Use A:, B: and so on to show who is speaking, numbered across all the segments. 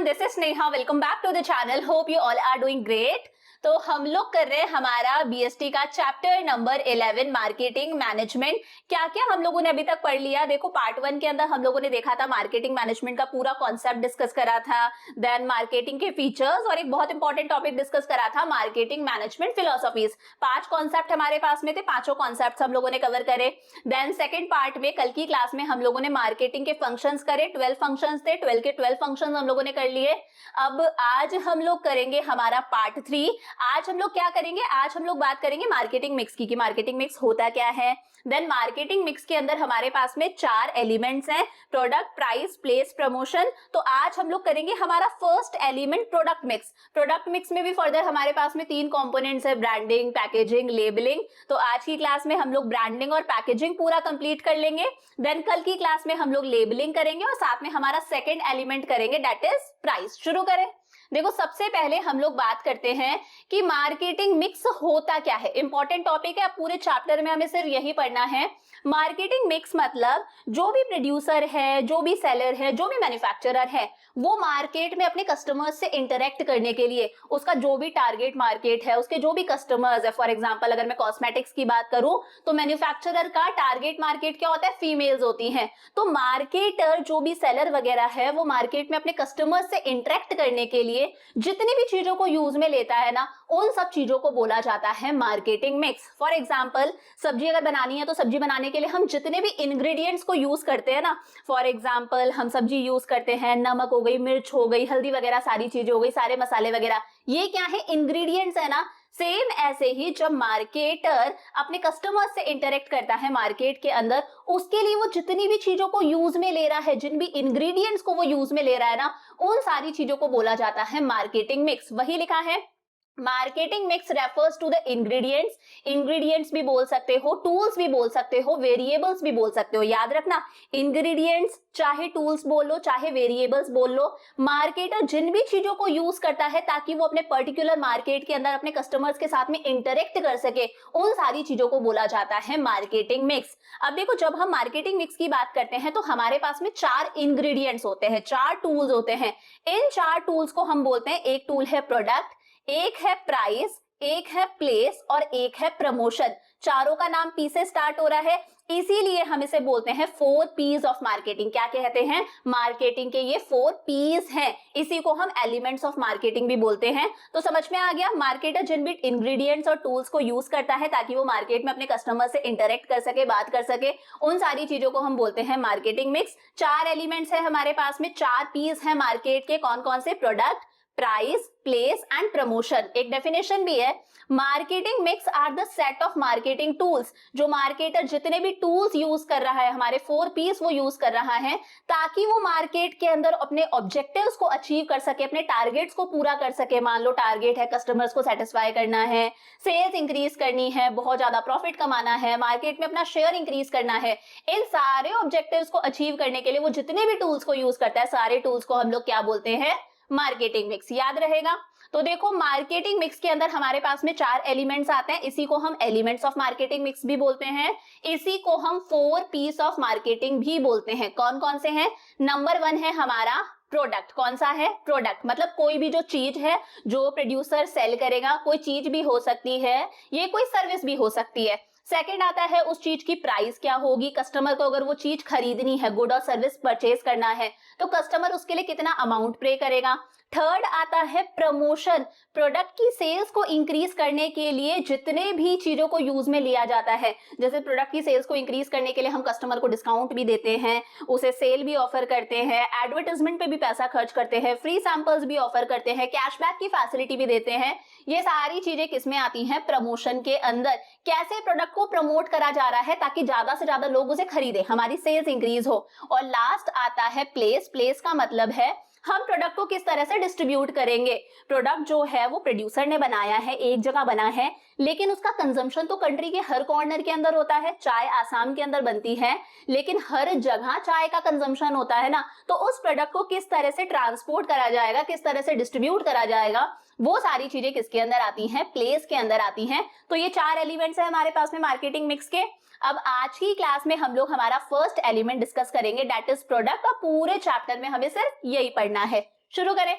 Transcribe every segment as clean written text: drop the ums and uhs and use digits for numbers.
A: this is Neha. Welcome back to the channel. Hope you all are doing great. तो हम लोग कर रहे हैं हमारा बीएसटी का चैप्टर नंबर 11 मार्केटिंग मैनेजमेंट। क्या क्या हम लोगों ने अभी तक पढ़ लिया? देखो, पार्ट 1 के अंदर हम लोगों ने देखा था मार्केटिंग मैनेजमेंट का पूरा कॉन्सेप्ट डिस्कस करा था, देन मार्केटिंग के फीचर्स और एक बहुत इंपॉर्टेंट टॉपिक डिस्कस करा था मार्केटिंग मैनेजमेंट फिलोसॉफीज। 5 कॉन्सेप्ट हमारे पास में थे, पांचों कॉन्सेप्ट हम लोगों ने कवर करे। देन सेकेंड पार्ट में कल की क्लास में हम लोगों ने मार्केटिंग के फंक्शंस करे, 12 फंक्शंस थे, 12 के 12 फंक्शंस हम लोगों ने कर लिए। अब आज हम लोग करेंगे हमारा पार्ट 3। आज हम लोग क्या करेंगे? आज हम लोग बात करेंगे मार्केटिंग मिक्स की, कि मार्केटिंग मिक्स होता क्या है। देन मार्केटिंग मिक्स के अंदर हमारे पास में 4 एलिमेंट्स हैं, प्रोडक्ट, प्राइस, प्लेस, प्रमोशन। तो आज हम लोग करेंगे हमारा first element product mix. Product mix में भी फर्दर हमारे पास में 3 कंपोनेंट्स है, ब्रांडिंग, पैकेजिंग, लेबलिंग। तो आज की क्लास में हम लोग ब्रांडिंग और पैकेजिंग पूरा कंप्लीट कर लेंगे। देन कल की क्लास में हम लोग लेबलिंग करेंगे और साथ में हमारा सेकेंड एलिमेंट करेंगे, दैट इज प्राइस। शुरू करें। देखो, सबसे पहले हम लोग बात करते हैं कि मार्केटिंग मिक्स होता क्या है। इंपॉर्टेंट टॉपिक है, पूरे चैप्टर में हमें सिर्फ यही पढ़ना है। मार्केटिंग मिक्स मतलब जो भी प्रोड्यूसर है, जो भी सेलर है, जो भी मैन्युफैक्चरर है, वो मार्केट में अपने कस्टमर्स से इंटरेक्ट करने के लिए उसका जो भी टारगेट मार्केट है, उसके जो भी कस्टमर्स है, फॉर एग्जांपल अगर मैं कॉस्मेटिक्स की बात करूं तो मैन्युफैक्चरर का टारगेट मार्केट क्या होता है? फीमेल्स होती हैं। तो मार्केटर जो भी सेलर वगैरह है, वो मार्केट में अपने कस्टमर्स से इंटरेक्ट करने के लिए जितनी भी चीजों को यूज में लेता है ना, उन सब चीजों को बोला जाता है मार्केटिंग मिक्स। फॉर एग्जांपल सब्जी अगर बनानी है तो सब्जी बनाने के लिए हम जितने भी इंग्रेडिएंट्स को यूज करते हैं ना, फॉर एग्जांपल हम सब्जी यूज करते हैं, नमक हो गई, मिर्च हो गई, हल्दी वगैरह सारी चीजें हो गई, सारे मसाले वगैरह, ये क्या है? इंग्रेडिएंट्स है ना। सेम ऐसे ही जब मार्केटर अपने कस्टमर से इंटरेक्ट करता है मार्केट के अंदर, उसके लिए वो जितनी भी चीजों को यूज में ले रहा है, जिन भी इंग्रेडिएंट्स को वो यूज में ले रहा है ना, उन सारी चीजों को बोला जाता है मार्केटिंग मिक्स। वही लिखा है, marketing mix refers to the ingredients. Ingredients भी बोल सकते हो, टूल्स भी बोल सकते हो, वेरिएबल्स भी बोल सकते हो। याद रखना, इंग्रेडिएंट्स चाहे टूल्स बोल लो, चाहे वेरिएबल्स बोल लो, मार्केटर जिन भी चीजों को यूज करता है ताकि वो अपने पर्टिकुलर मार्केट के अंदर अपने कस्टमर्स के साथ में इंटरेक्ट कर सके, उन सारी चीजों को बोला जाता है मार्केटिंग मिक्स। अब देखो, जब हम मार्केटिंग मिक्स की बात करते हैं तो हमारे पास में 4 इंग्रेडिएंट्स होते हैं, 4 टूल्स होते हैं। इन 4 टूल्स को हम बोलते हैं, एक टूल है प्रोडक्ट, एक है प्राइस, एक है प्लेस और एक है प्रमोशन। चारों का नाम पी से स्टार्ट हो रहा है, इसीलिए हम इसे बोलते हैं 4 पीज ऑफ मार्केटिंग। क्या कहते हैं? मार्केटिंग के ये 4 पीज हैं, इसी को हम एलिमेंट्स ऑफ मार्केटिंग भी बोलते हैं। तो समझ में आ गया, मार्केटर जिन भी इंग्रेडिएंट्स और टूल्स को यूज करता है ताकि वो मार्केट में अपने कस्टमर से इंटरेक्ट कर सके, बात कर सके, उन सारी चीजों को हम बोलते हैं मार्केटिंग मिक्स। 4 एलिमेंट्स है हमारे पास में, 4 पीस है मार्केट के। कौन कौन से? Product, price, place and promotion. एक डेफिनेशन भी है, marketing mix are the set of marketing tools. जो मार्केटर जितने भी टूल्स यूज कर रहा है, हमारे 4 पीस वो यूज कर रहा है ताकि वो मार्केट के अंदर अपने ऑब्जेक्टिव्स को अचीव कर सके, अपने टारगेट्स को पूरा कर सके। मान लो टारगेट है कस्टमर्स को सेटिस्फाई करना है, सेल्स इंक्रीज करनी है, बहुत ज्यादा प्रॉफिट कमाना है, मार्केट में अपना शेयर इंक्रीज करना है। इन सारे ऑब्जेक्टिव्स को अचीव करने के लिए वो जितने भी टूल्स को यूज करता है, सारे टूल्स को हम लोग क्या बोलते हैं? Marketing mix. याद रहेगा। तो देखो, मार्केटिंग मिक्स के अंदर हमारे पास में 4 एलिमेंट्स आते हैं, इसी को हम एलिमेंट्स ऑफ मार्केटिंग मिक्स भी बोलते हैं, इसी को हम 4 पीस ऑफ मार्केटिंग भी बोलते हैं। कौन कौन से हैं? नंबर 1 है हमारा प्रोडक्ट। कौन सा है? प्रोडक्ट मतलब कोई भी जो चीज है जो प्रोड्यूसर सेल करेगा, कोई चीज भी हो सकती है, ये कोई सर्विस भी हो सकती है। सेकंड आता है उस चीज की प्राइस क्या होगी, कस्टमर को अगर वो चीज खरीदनी है, गुड और सर्विस परचेज करना है, तो कस्टमर उसके लिए कितना अमाउंट पे करेगा। थर्ड आता है प्रमोशन, प्रोडक्ट की सेल्स को इंक्रीज करने के लिए जितने भी चीजों को यूज में लिया जाता है, जैसे प्रोडक्ट की सेल्स को इंक्रीज करने के लिए हम कस्टमर को डिस्काउंट भी देते हैं, उसे सेल भी ऑफर करते हैं, एडवर्टाइजमेंट पे भी पैसा खर्च करते हैं, फ्री सैंपल्स भी ऑफर करते हैं, कैशबैक की फैसिलिटी भी देते हैं। ये सारी चीजें किसमें आती हैं? प्रमोशन के अंदर। कैसे प्रोडक्ट को प्रमोट करा जा रहा है ताकि ज्यादा से ज्यादा लोग उसे खरीदे, हमारी सेल्स इंक्रीज हो। और लास्ट आता है प्लेस। प्लेस का मतलब है हम प्रोडक्ट को किस तरह से डिस्ट्रीब्यूट करेंगे। प्रोडक्ट जो है वो प्रोड्यूसर ने बनाया है, एक जगह बना है, लेकिन उसका कंजम्पशन तो कंट्री के हर कॉर्नर के अंदर होता है। चाय आसाम के अंदर बनती है, लेकिन हर जगह चाय का कंजम्पशन होता है ना, तो उस प्रोडक्ट को किस तरह से ट्रांसपोर्ट करा जाएगा, किस तरह से डिस्ट्रीब्यूट करा जाएगा, वो सारी चीजें किसके अंदर आती हैं? प्लेस के अंदर आती हैं। तो ये 4 एलिमेंट्स है हमारे पास में मार्केटिंग मिक्स के। अब आज की क्लास में हम लोग हमारा फर्स्ट एलिमेंट डिस्कस करेंगे, दैट इज प्रोडक्ट, और पूरे चैप्टर में हमें सिर्फ यही पढ़ना है। शुरू करें।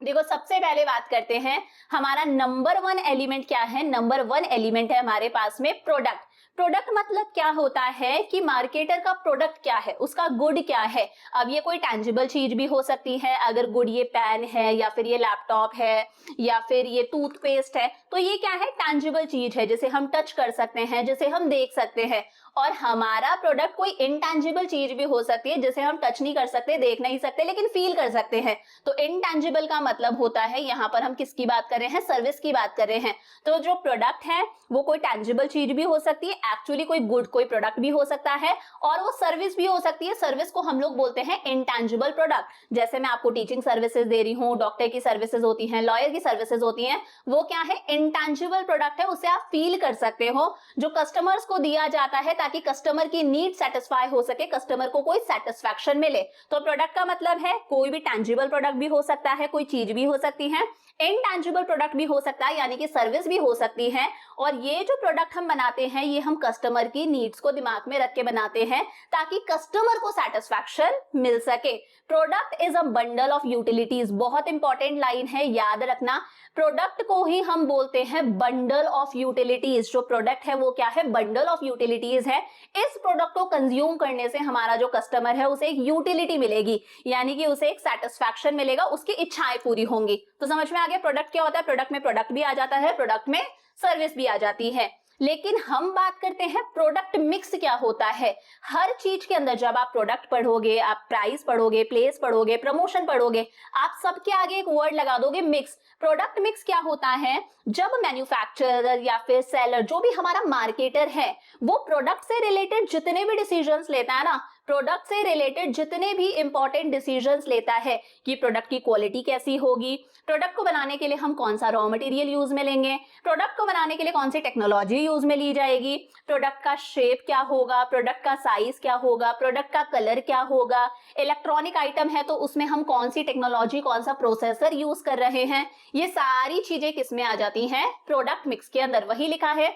A: देखो सबसे पहले बात करते हैं, हमारा नंबर वन एलिमेंट क्या है? नंबर वन एलिमेंट है हमारे पास में प्रोडक्ट। प्रोडक्ट मतलब क्या होता है कि मार्केटर का प्रोडक्ट क्या है, उसका गुड क्या है। अब ये कोई टैंजिबल चीज भी हो सकती है, अगर गुड ये पेन है या फिर ये लैपटॉप है या फिर ये टूथपेस्ट है, तो ये क्या है? टैंजिबल चीज है जिसे हम टच कर सकते हैं, जिसे हम देख सकते हैं। और हमारा प्रोडक्ट कोई इनटैंजिबल चीज भी हो सकती है जिसे हम टच नहीं कर सकते, देख नहीं सकते, लेकिन फील कर सकते हैं। तो इनटैंजिबल का मतलब होता है, यहाँ पर हम किसकी बात कर रहे हैं? सर्विस की बात कर रहे हैं। तो जो प्रोडक्ट है वो कोई टैंजिबल चीज भी हो सकती है, एक्चुअली कोई गुड कोई प्रोडक्ट भी हो सकता है, और वो सर्विस भी हो सकती है। सर्विस को हम लोग बोलते हैं इनटैंजिबल प्रोडक्ट। जैसे मैं आपको टीचिंग सर्विसेज दे रही हूँ, डॉक्टर की सर्विसेज होती हैं, लॉयर की सर्विसेज होती हैं, वो क्या है? इनटैंजिबल प्रोडक्ट है, उसे आप फील कर सकते हो, जो कस्टमर्स को दिया जाता है ताकि कस्टमर की नीड सेटिस्फाई हो सके, कस्टमर को कोई सेटिस्फैक्शन मिले। तो प्रोडक्ट का मतलब है कोई भी टैंजिबल प्रोडक्ट भी हो सकता है, कोई चीज भी हो सकती है, इनटैंजिबल प्रोडक्ट भी हो सकता है, यानी कि सर्विस भी हो सकती है। और ये जो प्रोडक्ट हम बनाते हैं, ये हम कस्टमर की नीड्स को दिमाग में रख के बनाते हैं ताकि कस्टमर को सेटिस्फैक्शन मिल सके। Product is a bundle of utilities, बहुत इंपॉर्टेंट लाइन है, याद रखना। प्रोडक्ट को ही हम बोलते हैं बंडल ऑफ यूटिलिटीज। जो प्रोडक्ट है वो क्या है? बंडल ऑफ यूटिलिटीज है। इस प्रोडक्ट को कंज्यूम करने से हमारा जो कस्टमर है उसे एक यूटिलिटी मिलेगी, यानी कि उसे एक सेटिस्फैक्शन मिलेगा, उसकी इच्छाएं पूरी होंगी। तो समझ में आ गया प्रोडक्ट क्या होता है? प्रोडक्ट में प्रोडक्ट भी आ जाता है, प्रोडक्ट में सर्विस भी आ जाती है। लेकिन हम बात करते हैं प्रोडक्ट मिक्स क्या होता है। हर चीज के अंदर जब आप प्रोडक्ट पढ़ोगे, आप प्राइस पढ़ोगे, प्लेस पढ़ोगे, प्रमोशन पढ़ोगे, आप सबके आगे एक वर्ड लगा दोगे, मिक्स। प्रोडक्ट मिक्स क्या होता है? जब मैन्युफैक्चरर या फिर सेलर, जो भी हमारा मार्केटर है, वो प्रोडक्ट से रिलेटेड जितने भी डिसीजंस लेता है ना, प्रोडक्ट से रिलेटेड जितने भी इंपॉर्टेंट डिसीजंस लेता है कि प्रोडक्ट की क्वालिटी कैसी होगी, प्रोडक्ट को बनाने के लिए हम कौन सा रॉ मटेरियल यूज में लेंगे, प्रोडक्ट को बनाने के लिए कौन सी टेक्नोलॉजी यूज में ली जाएगी, प्रोडक्ट का शेप क्या होगा, प्रोडक्ट का साइज क्या होगा, प्रोडक्ट का कलर क्या होगा, इलेक्ट्रॉनिक आइटम है तो उसमें हम कौन सी टेक्नोलॉजी, कौन सा प्रोसेसर यूज कर रहे हैं, ये सारी चीजें किसमें आ जाती हैं? प्रोडक्ट मिक्स के अंदर। वही लिखा है,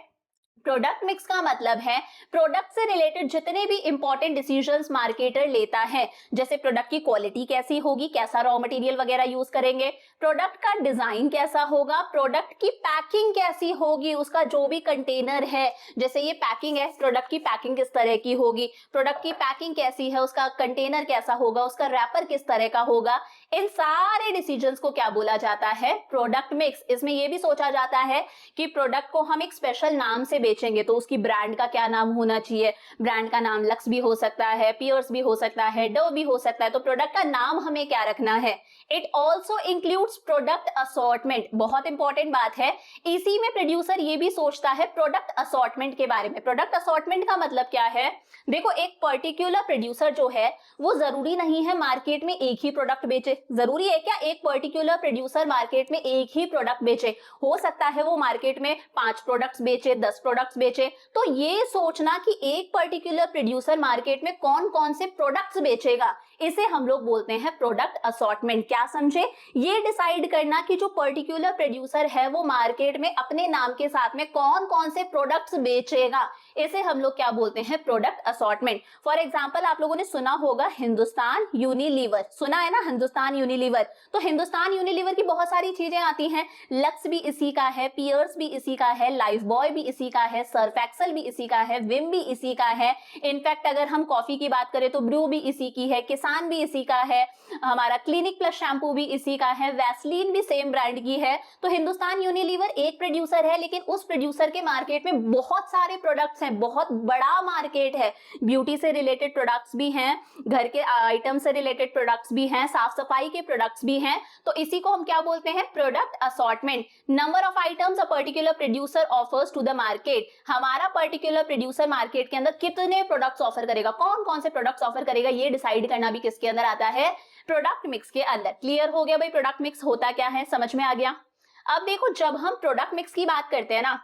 A: प्रोडक्ट मिक्स का मतलब है प्रोडक्ट से रिलेटेड जितने भी इंपॉर्टेंट डिसीजंस मार्केटर लेता है, जैसे प्रोडक्ट की क्वालिटी कैसी होगी, कैसा रॉ मटेरियल वगैरह यूज करेंगे, प्रोडक्ट का डिजाइन कैसा होगा, प्रोडक्ट की पैकिंग कैसी होगी, उसका जो भी कंटेनर है, जैसे ये पैकिंग है, प्रोडक्ट की पैकिंग किस तरह की होगी, प्रोडक्ट की पैकिंग कैसी है, उसका कंटेनर कैसा होगा, उसका रैपर किस तरह का होगा, इन सारे डिसीजंस को क्या बोला जाता है? Product mix. इसमें यह भी सोचा जाता है कि प्रोडक्ट को हम एक स्पेशल नाम से बेचेंगे तो उसकी ब्रांड का क्या नाम होना चाहिए। ब्रांड का नाम लक्स भी हो सकता है, पियर्स भी हो सकता है, डव भी हो सकता है। तो प्रोडक्ट का नाम हमें क्या रखना है? It also includes product assortment. बहुत इंपॉर्टेंट बात है, इसी में प्रोड्यूसर ये भी सोचता है प्रोडक्ट असॉर्टमेंट के बारे में। प्रोडक्ट असॉर्टमेंट का मतलब क्या है? देखो, एक पर्टिकुलर प्रोड्यूसर जो है वो जरूरी नहीं है मार्केट में एक ही प्रोडक्ट बेचे। जरूरी है क्या एक पर्टिकुलर प्रोड्यूसर मार्केट में एक ही प्रोडक्ट बेचे? हो सकता है वो मार्केट में 5 प्रोडक्ट्स बेचे, 10 प्रोडक्ट्स बेचे। तो ये सोचना कि एक पर्टिकुलर प्रोड्यूसर मार्केट में कौन कौन से प्रोडक्ट्स बेचेगा, इसे हम लोग बोलते हैं प्रोडक्ट असॉर्टमेंट। क्या समझे? ये डिसाइड करना कि जो पर्टिकुलर प्रोड्यूसर है वो मार्केट में अपने नाम के साथ में कौन कौन से प्रोडक्ट्स बेचेगा, इसे हम लोग क्या बोलते हैं? Product assortment. फॉर एग्जांपल, आप लोगों ने सुना होगा हिंदुस्तान यूनिलीवर, सुना है ना हिंदुस्तान यूनिलीवर। तो हिंदुस्तान यूनिलीवर की बहुत सारी चीजें आती हैं, लक्स भी इसी का है, पियर्स भी इसी का है, लाइफ बॉय भी इसी का है, सर्फ एक्सेल भी इसी का है, विम भी इसी का है। इनफैक्ट अगर हम कॉफी की बात करें तो ब्रू भी इसी की है, किसान भी इसी का है, हमारा क्लिनिक प्लस शैम्पू भी इसी का है, वैसलीन भी सेम ब्रांड की है। तो हिंदुस्तान यूनिलीवर एक प्रोड्यूसर है, लेकिन उस प्रोड्यूसर के मार्केट में बहुत सारे प्रोडक्ट्स हैं, बहुत बड़ा मार्केट है। ब्यूटी से रिलेटेड प्रोडक्ट्स भी हैं, घर के आइटम से रिलेटेड प्रोडक्ट्स भी हैं, साफ सफाई के प्रोडक्ट्स भी हैं। तो इसी को हम क्या बोलते हैं? Product assortment. Number of items a particular producer offers to the market. हमारा पर्टिकुलर प्रोड्यूसर मार्केट के अंदर कितने प्रोडक्ट्स ऑफर करेगा, कौन कौन से प्रोडक्ट्स ऑफर करेगा, ये डिसाइड करना भी किसके अंदर आता है? प्रोडक्ट मिक्स के अंदर। क्लियर हो गया भाई प्रोडक्ट मिक्स होता क्या है? समझ में आ गया? अब देखो, जब हम प्रोडक्ट मिक्स की बात करते हैं ना,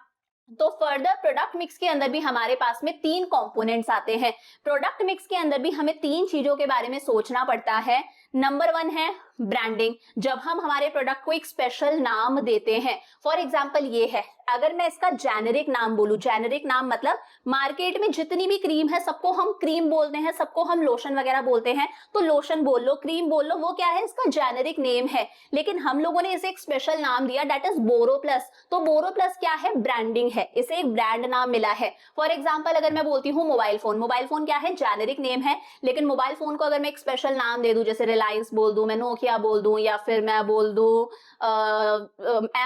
A: तो फर्दर प्रोडक्ट मिक्स के अंदर भी हमारे पास में 3 कंपोनेंट्स आते हैं। प्रोडक्ट मिक्स के अंदर भी हमें 3 चीजों के बारे में सोचना पड़ता है। नंबर 1 है ब्रांडिंग। जब हम हमारे प्रोडक्ट को एक स्पेशल नाम देते हैं, फॉर एग्जाम्पल ये है, अगर मैं इसका जेनेरिक नाम बोलूं, जेनेरिक नाम मतलब मार्केट में जितनी भी क्रीम है सबको हम क्रीम बोलते हैं, सबको हम लोशन वगैरह बोलते हैं, तो लोशन बोल लो, क्रीम बोल लो, वो क्या है, इसका जेनेरिक नेम है। लेकिन हम लोगों ने इसे एक स्पेशल नाम दिया, दैट इज बोरोप्लस। तो बोरोप्लस क्या है, ब्रांडिंग है, इसे एक ब्रांड नाम मिला है। फॉर एग्जाम्पल अगर मैं बोलती हूँ मोबाइल फोन, मोबाइल फोन क्या है, जेनेरिक नेम है, लेकिन मोबाइल फोन को अगर मैं एक स्पेशल नाम दे दूं, जैसे रिलायंस बोल दूं, मैं नोकिया बोल दूं, या फिर मैं बोल दूं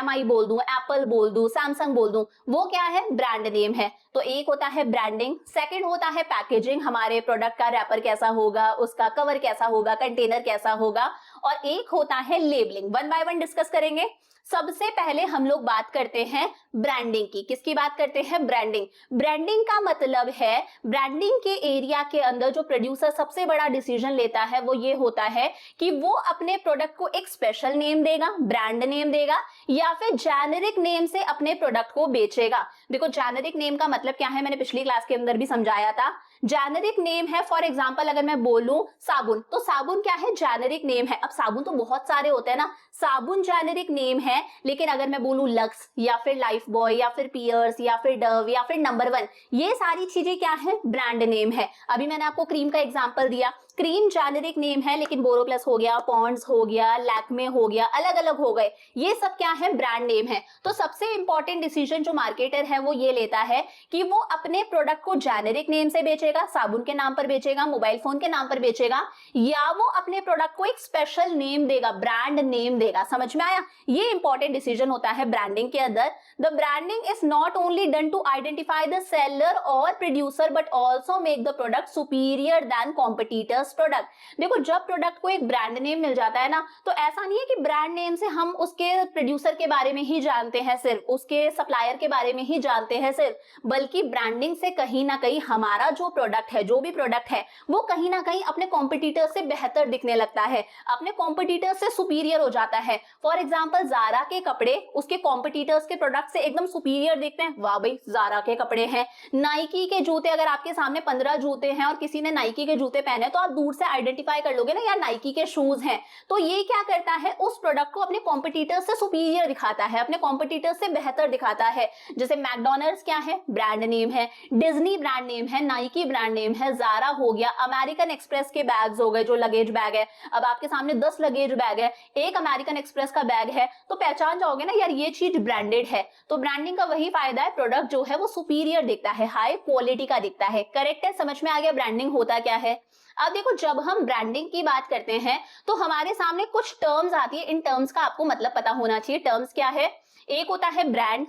A: MI बोल दूं, एप्पल बोल दूं, सैमसंग बोल दूं, वो क्या है, ब्रांड नेम है। तो एक होता है ब्रांडिंग, सेकंड होता है पैकेजिंग, हमारे प्रोडक्ट का रैपर कैसा होगा, उसका कवर कैसा होगा, कंटेनर कैसा होगा, और एक होता है labelling. One by one discuss करेंगे। सबसे पहले हम लोग बात करते हैं ब्रांडिंग की। किसकी बात करते हैं, ब्रांडिंग। ब्रांडिंग का मतलब है, ब्रांडिंग के एरिया के अंदर जो प्रोड्यूसर सबसे बड़ा डिसीजन लेता है वो ये होता है कि वो अपने प्रोडक्ट को एक स्पेशल नेम देगा, ब्रांड नेम देगा, या फिर जेनेरिक नेम से अपने प्रोडक्ट को बेचेगा। देखो जेनेरिक नेम का मतलब क्या है, मैंने पिछली क्लास के अंदर भी समझाया था। जेनेरिक नेम है, फॉर एग्जांपल अगर मैं बोलूं साबुन, तो साबुन क्या है, जेनेरिक नेम है। अब साबुन तो बहुत सारे होते हैं ना, साबुन जेनेरिक नेम है, लेकिन अगर मैं बोलूं लक्स या फिर लाइफ बॉय या फिर पियर्स या फिर डव या फिर नंबर 1, ये सारी चीजें क्या है, ब्रांड नेम है। अभी मैंने आपको क्रीम का एग्जांपल दिया, क्रीम जेनेरिक नेम है, लेकिन बोरोप्लस हो गया, पॉन्ड्स हो गया, लैक्मे हो गया, अलग अलग हो गए, ये सब क्या है, ब्रांड नेम है। तो सबसे इंपॉर्टेंट डिसीजन जो मार्केटर है वो ये लेता है कि वो अपने प्रोडक्ट को जेनेरिक नेम से बेचेगा, साबुन के नाम पर बेचेगा, मोबाइल फोन के नाम पर बेचेगा, या वो अपने प्रोडक्ट को एक स्पेशल नेम देगा, ब्रांड नेम देगा। समझ में आया, ये इंपॉर्टेंट डिसीजन होता है ब्रांडिंग के अंदर। The branding is not only done to identify the seller और producer but also make the product superior than competitors product. देखो जब प्रोडक्ट को एक ब्रांड नेम मिल जाता है ना, तो ऐसा नहीं है कि ब्रांड नेम से हम उसके प्रोड्यूसर के बारे में ही जानते हैं, सिर्फ उसके सप्लायर के बारे में ही जानते हैं सिर्फ, बल्कि ब्रांडिंग से कहीं ना कहीं हमारा जो प्रोडक्ट है, जो भी प्रोडक्ट है, वो कहीं ना कहीं अपने कॉम्पिटिटर से बेहतर दिखने लगता है, अपने कॉम्पिटिटर से सुपीरियर हो जाता है। फॉर एग्जाम्पल जारा के कपड़े उसके कॉम्पिटिटर्स के प्रोडक्ट से एकदम सुपीरियर दिखते हैं, वाह भाई जारा के कपड़े हैं। नाइकी के जूते, अगर आपके सामने 15 जूते हैं और किसी ने नाइकी के जूते पहने, तो आप दूर से आइडेंटिफाई कर लोगे ना यार नाइकी के शूज हैं। तो ये क्या करता है, उस प्रोडक्ट को अपने कॉम्पिटिटर से सुपीरियर दिखाता है, अपने कॉम्पिटिटर से बेहतर दिखाता है। जैसे मैकडॉनल्ड्स क्या है, ब्रांड नेम है, डिज्नी ब्रांड नेम है, नाइकी ब्रांड नेम है, जारा हो गया, अमेरिकन एक्सप्रेस के बैग्स हो गए, जो लगेज बैग है। अब आपके सामने 10 लगेज बैग है, एक अमेरिकन एक्सप्रेस का बैग है, तो पहचान जाओगे ना यार ये चीज ब्रांडेड है। तो ब्रांडिंग का वही फायदा है, प्रोडक्ट जो है वो सुपीरियर दिखता है, हाई क्वालिटी का दिखता है। करेक्ट है, समझ में आ गया ब्रांडिंग होता क्या है। अब देखो जब हम ब्रांडिंग की बात करते हैं तो हमारे सामने कुछ टर्म्स आती है, इन टर्म्स का आपको मतलब पता होना चाहिए। टर्म्स क्या है, एक होता है ब्रांड,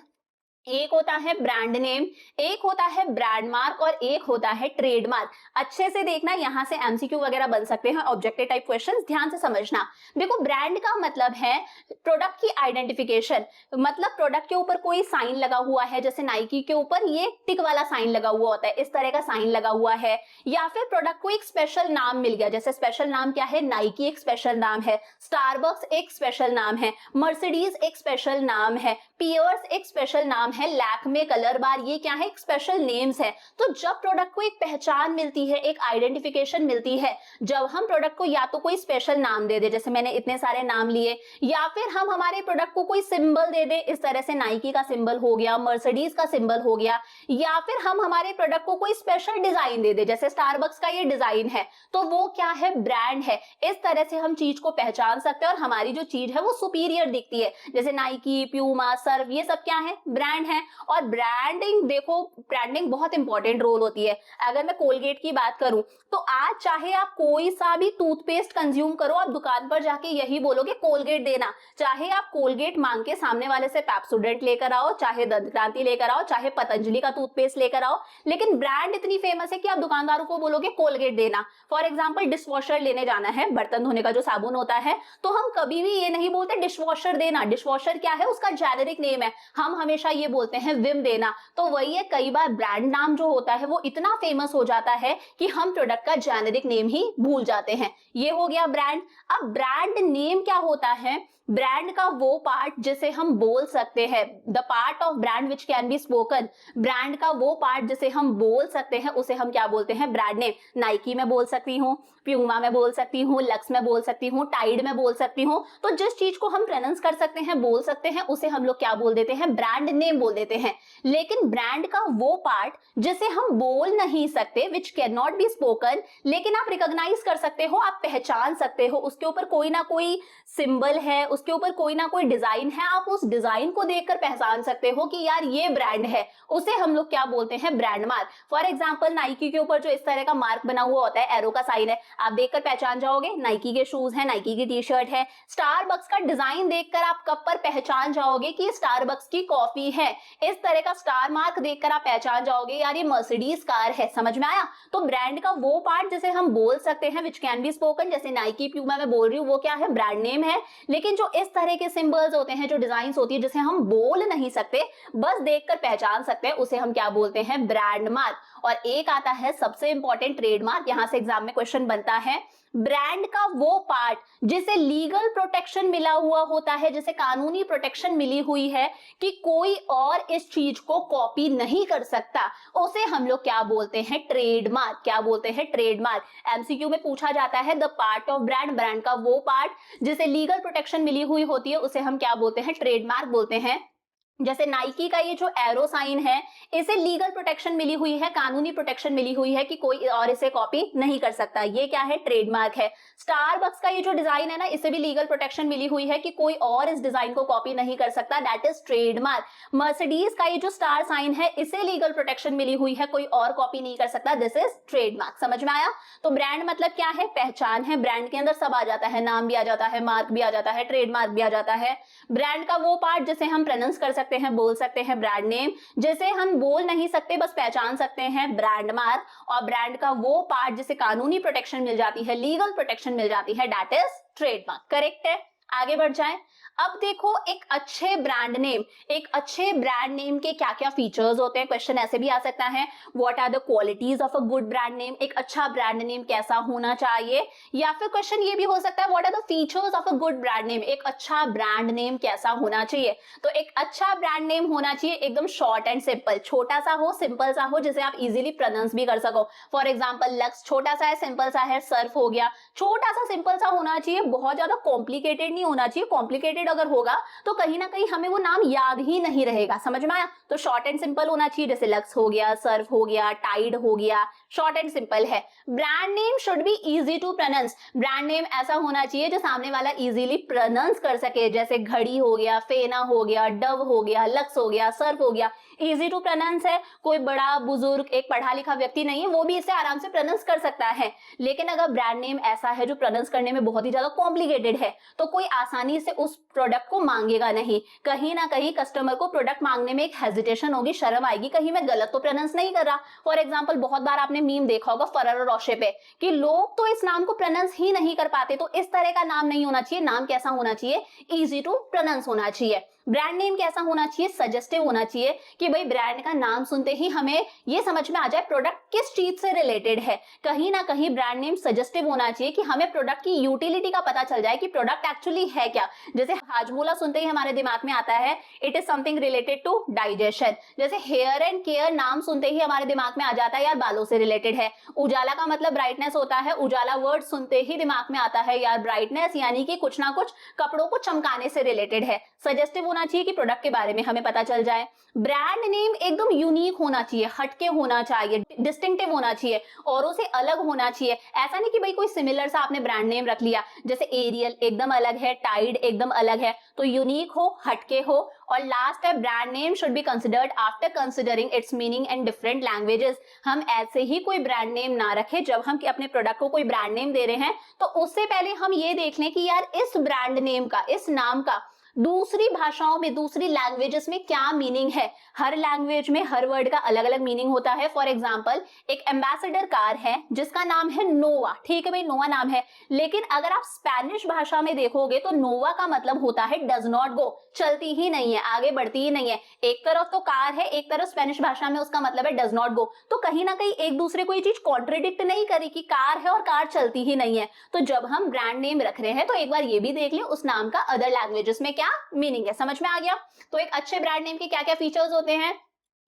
A: एक होता है ब्रांड नेम, एक होता है ब्रांड मार्क, और एक होता है ट्रेडमार्क। अच्छे से देखना, यहां से एमसीक्यू वगैरह बन सकते हैं, ऑब्जेक्टिव टाइप क्वेश्चंस, ध्यान से समझना। देखो ब्रांड का मतलब है प्रोडक्ट की आइडेंटिफिकेशन, मतलब प्रोडक्ट के ऊपर कोई साइन लगा हुआ है, जैसे नाइकी के ऊपर ये टिक वाला साइन लगा हुआ होता है, इस तरह का साइन लगा हुआ है, या फिर प्रोडक्ट को एक स्पेशल नाम मिल गया, जैसे स्पेशल नाम क्या है, नाइकी एक स्पेशल नाम है, स्टारबक्स एक स्पेशल नाम है, मर्सिडीज एक स्पेशल नाम है, पियर्स एक स्पेशल नाम है, लैक्मे, कलर बार, ये क्या है, एक स्पेशल नेम्स है। तो जब प्रोडक्ट को एक पहचान मिलती है, एक आइडेंटिफिकेशन मिलती है, जब हम प्रोडक्ट को या तो कोई स्पेशल नाम दे दे, जैसे मैंने इतने सारे नाम लिए, या फिर हम हमारे प्रोडक्ट को कोई सिंबल दे दे, इस तरह से नाइकी का सिंबल हो गया, मर्सिडीज का सिंबल हो गया, या फिर हम हमारे प्रोडक्ट को कोई स्पेशल डिजाइन दे दे, जैसे स्टारबक्स का ये डिजाइन है, तो वो क्या है, ब्रांड है। इस तरह से हम चीज को पहचान सकते हैं और हमारी जो चीज है वो सुपीरियर दिखती है। जैसे नाइकी, प्यूमा, सर्व, ये सब क्या है, ब्रांड है। और ब्रांडिंग, देखो ब्रांडिंग बहुत इंपॉर्टेंट रोल होती है। अगर मैं कोलगेट की बात करूं तो आज चाहे आप कोई सा भी टूथपेस्ट कंज्यूम करो, आप दुकान पर जाके यही बोलोगे कोलगेट देना, चाहे आप कोलगेट मांग के सामने वाले से पेप्सोडेंट लेकर आओ, चाहे दंत क्रांति लेकर आओ, चाहे पतंजलि का टूथपेस्ट लेकर आओ, लेकिन ब्रांड इतनी फेमस है कि आप दुकानदारों को बोलोगे कोलगेट देना। फॉर एग्जाम्पल डिशवॉशर लेने जाना है, बर्तन धोने का जो साबुन होता है, तो हम कभी भी ये नहीं बोलते डिशवॉशर देना। डिशवॉशर क्या है, उसका जेनेरिक नेम है, हम हमेशा ये बोलते हैं विम देना, तो वही है, कई बार ब्रांड नाम जो होता है वो इतना फेमस हो जाता है कि हम प्रोडक्ट का जेनेरिक नेम ही भूल जाते हैं। ये हो गया ब्रांड। अब ब्रांड नेम क्या होता है? ब्रांड का वो पार्ट जिसे हम बोल सकते हैं, the part of brand which can be spoken. Brand का वो पार्ट जिसे हम बोल सकते हैं उसे हम क्या बोलते हैं? Brand name. नाइकी में बोल सकती हूँ, प्यूमा में बोल सकती हूँ, लक्स में बोल सकती हूँ, टाइड में बोल सकती हूँ। तो जिस चीज को हम प्रोनाउंस कर सकते हैं, बोल सकते हैं, उसे हम लोग क्या बोल देते हैं? ब्रांड नेम बोल देते हैं। लेकिन ब्रांड का वो पार्ट जिसे हम बोल नहीं सकते, which can not be spoken, लेकिन आप रिकॉग्नाइज कर सकते हो, आप पहचान सकते हो, उसके ऊपर कोई ना कोई सिंबल है, उसके ऊपर कोई ना कोई डिजाइन है, आप उस डिजाइन को देखकर पहचान सकते हो कि यार ये ब्रांड है, उसे हम लोग क्या बोलते हैं? Brand mark. For example Nike के ऊपर जो इस तरह का मार्क बना हुआ होता है, एरो का साइन है, आप देखकर पहचान जाओगे नाइकी के शूज है, नाइकी की टी शर्ट है। स्टारबक्स का डिजाइन देखकर आप कप पर पहचान जाओगे कि स्टारबक्स की कॉफी है। इस तरह का स्टार मार्क देखकर आप पहचान जाओगे यार ये मर्सिडीज कार है। समझ में आया? तो ब्रांड का वो पार्ट जिसे हम बोल सकते हैं, विच कैन बी स्पोकन, जैसे नाइकी, प्यूमा मैं बोल रही हूँ, वो क्या है? ब्रांड नेम है। लेकिन जो इस तरह के सिंबल्स होते हैं, जो डिजाइन होती है, जिसे हम बोल नहीं सकते, बस देखकर पहचान सकते हैं, उसे हम क्या बोलते हैं? Brand mark. और एक आता है सबसे इंपॉर्टेंट, ट्रेडमार्क। यहां से एग्जाम में क्वेश्चन बनता है, ब्रांड का वो पार्ट जिसे लीगल प्रोटेक्शन मिला हुआ होता है, जिसे कानूनी प्रोटेक्शन मिली हुई है कि कोई और इस चीज को कॉपी नहीं कर सकता, उसे हम लोग क्या बोलते हैं? ट्रेडमार्क। क्या बोलते हैं? ट्रेडमार्क। एमसीक्यू में पूछा जाता है, the part of brand, brand का वो पार्ट जिसे लीगल प्रोटेक्शन मिली हुई होती है, उसे हम क्या बोलते हैं? ट्रेडमार्क बोलते हैं। जैसे नाइकी का ये जो एरो साइन है, इसे लीगल प्रोटेक्शन मिली हुई है, कानूनी प्रोटेक्शन मिली हुई है कि कोई और इसे कॉपी नहीं कर सकता, ये क्या है? ट्रेडमार्क है। स्टारबक्स का ये जो डिजाइन है ना, इसे भी लीगल प्रोटेक्शन मिली हुई है कि कोई और इस डिजाइन को कॉपी नहीं कर सकता, दैट इज ट्रेडमार्क। मर्सिडीज का ये जो स्टार साइन है, इसे लीगल प्रोटेक्शन मिली हुई है, कोई और कॉपी नहीं कर सकता, दिस इज ट्रेडमार्क। समझ में आया? तो ब्रांड मतलब क्या है? पहचान है। ब्रांड के अंदर सब आ जाता है, नाम भी आ जाता है, मार्क भी आ जाता है, ट्रेडमार्क भी आ जाता है। ब्रांड का वो पार्ट जिसे हम प्रोनाउंस कर सकते हैं, बोल सकते हैं, ब्रांड नेम। जैसे हम बोल नहीं सकते, बस पहचान सकते हैं, ब्रांड मार्क। और ब्रांड का वो पार्ट जिसे कानूनी प्रोटेक्शन मिल जाती है, लीगल प्रोटेक्शन मिल जाती है, दैट इज ट्रेडमार्क। करेक्ट है? आगे बढ़ जाएं। अब देखो, एक अच्छे ब्रांड नेम के क्या क्या फीचर्स होते हैं। क्वेश्चन ऐसे भी आ सकता है, what are the qualities of a good brand name. एक अच्छा ब्रांड नेम कैसा होना चाहिए? या फिर क्वेश्चन ये भी हो सकता है, what are the features of a good brand name. एक अच्छा ब्रांड नेम कैसा होना चाहिए? तो एक अच्छा ब्रांड नेम होना चाहिए एकदम शॉर्ट एंड सिंपल, छोटा सा हो, सिंपल सा हो, जिसे आप इजीली प्रोनाउंस भी कर सको। फॉर एग्जाम्पल लक्स छोटा सा है, सिंपल सा है। सर्फ हो गया, छोटा सा सिंपल सा होना चाहिए, बहुत ज्यादा कॉम्प्लिकेटेड नहीं होना चाहिए। कॉम्प्लिकेटेड अगर होगा तो कहीं ना कहीं हमें वो नाम याद ही नहीं रहेगा। समझ में आया? तो शॉर्ट एंड सिंपल होना चाहिए, जैसे लक्स हो गया, सर्फ हो गया, टाइड हो गया, शॉर्ट एंड सिंपल है। Brand name should be easy to pronounce. Brand name ऐसा होना चाहिए जो सामने वाला इजीली प्रोनाउंस कर सके, जैसे घड़ी हो गया, फेना हो गया, डव हो गया, लक्स हो गया, सर्फ हो गया। इजी टू प्रोनाउंस है, कोई बड़ा बुजुर्ग, एक पढ़ा लिखा व्यक्ति नहीं है, वो भी इसे आराम से प्रोनाउंस कर सकता है। लेकिन अगर ब्रांड नेम ऐसा है जो प्रोनाउंस करने में बहुत ही ज्यादा कॉम्प्लिकेटेड है, तो कोई आसानी से उस प्रोडक्ट को मांगेगा नहीं। कहीं ना कहीं कस्टमर को प्रोडक्ट मांगने में एक हेजिटेशन होगी, शर्म आएगी, कहीं मैं गलत तो प्रोनाउंस नहीं कर रहा। फॉर एग्जाम्पल बहुत बार आपने मीम देखा होगा फररो रोशे पे कि लोग तो इस नाम को प्रोनाउंस ही नहीं कर पाते। तो इस तरह का नाम नहीं होना चाहिए। नाम कैसा होना चाहिए? इजी टू प्रोनाउंस होना चाहिए। ब्रांड नेम कैसा होना चाहिए? सजेस्टिव होना चाहिए कि भाई ब्रांड का नाम सुनते ही हमें ये समझ में आ जाए प्रोडक्ट किस चीज से रिलेटेड है। कहीं ना कहीं ब्रांड नेम सजेस्टिव होना चाहिए कि हमें प्रोडक्ट की यूटिलिटी का पता चल जाए कि प्रोडक्ट एक्चुअली है क्या। जैसे हाजमोला सुनते ही हमारे दिमाग में आता है it is something related to digestion. जैसे हेयर एंड केयर नाम सुनते ही हमारे दिमाग में आ जाता है यार बालों से रिलेटेड है। उजाला का मतलब ब्राइटनेस होता है, उजाला वर्ड सुनते ही दिमाग में आता है यार ब्राइटनेस, यानी कि कुछ ना कुछ कपड़ों को चमकाने से रिलेटेड है। सजेस्टिव होना चाहिए कि प्रोडक्ट के बारे में हमें पता चल जाए। ब्रांड नेम एकदम यूनिक होना चाहिए, हटके होना चाहिए, डिस्टिंक्टिव होना चाहिए, औरों से अलग होना चाहिए। ऐसा नहीं कि भाई कोई सिमिलर सा आपने ब्रांड नेम रख लिया, जैसे एरियल एकदम अलग है, टाइड एकदम अलग है। तो यूनिक हो, हटके हो। और लास्ट है, brand name should be considered after considering it's meaning in different languages. हम ऐसे ही कोई ब्रांड नेम ना रखें, जब हम अपने प्रोडक्ट को कोई ब्रांड नेम दे रहे हैं तो उससे पहले हम ये देख लें कि यार इस ब्रांड नेम का, इस नाम का दूसरी भाषाओं में, दूसरी लैंग्वेजेस में क्या मीनिंग है। हर लैंग्वेज में हर वर्ड का अलग अलग मीनिंग होता है। फॉर एग्जाम्पल एक एम्बेसडर कार है जिसका नाम है नोवा, ठीक है भाई, नोवा नाम है, लेकिन अगर आप स्पेनिश भाषा में देखोगे तो नोवा का मतलब होता है डज नॉट गो, चलती ही नहीं है, आगे बढ़ती ही नहीं है। एक तरफ तो कार है, एक तरफ स्पेनिश भाषा में उसका मतलब है डज नॉट गो, तो कहीं ना कहीं एक दूसरे को ये चीज कॉन्ट्रेडिक्ट नहीं करी कि कार है और कार चलती ही नहीं है। तो जब हम ब्रांड नेम रख रहे हैं तो एक बार ये भी देख लें उस नाम का अदर लैंग्वेजेस में क्या मीनिंग है। समझ में आ गया। तो एक अच्छे ब्रांड नेम के क्या क्या फीचर्स होते हैं।